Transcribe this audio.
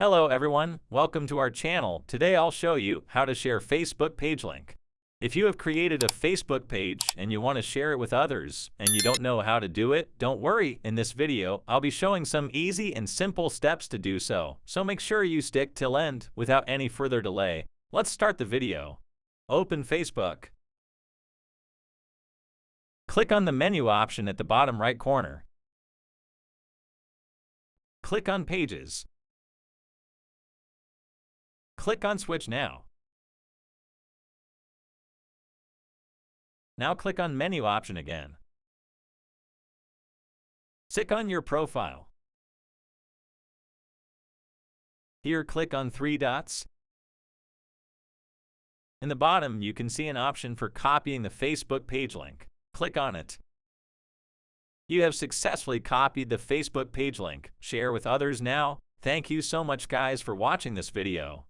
Hello everyone, welcome to our channel. Today I'll show you how to share Facebook page link. If you have created a Facebook page and you want to share it with others and you don't know how to do it, don't worry. In this video, I'll be showing some easy and simple steps to do so. So make sure you stick till end without any further delay. Let's start the video. Open Facebook. Click on the menu option at the bottom right corner. Click on Pages. Click on Switch Now. Now click on Menu option again. Click on your profile. Here click on three dots. In the bottom you can see an option for copying the Facebook page link. Click on it. You have successfully copied the Facebook page link. Share with others now. Thank you so much guys for watching this video.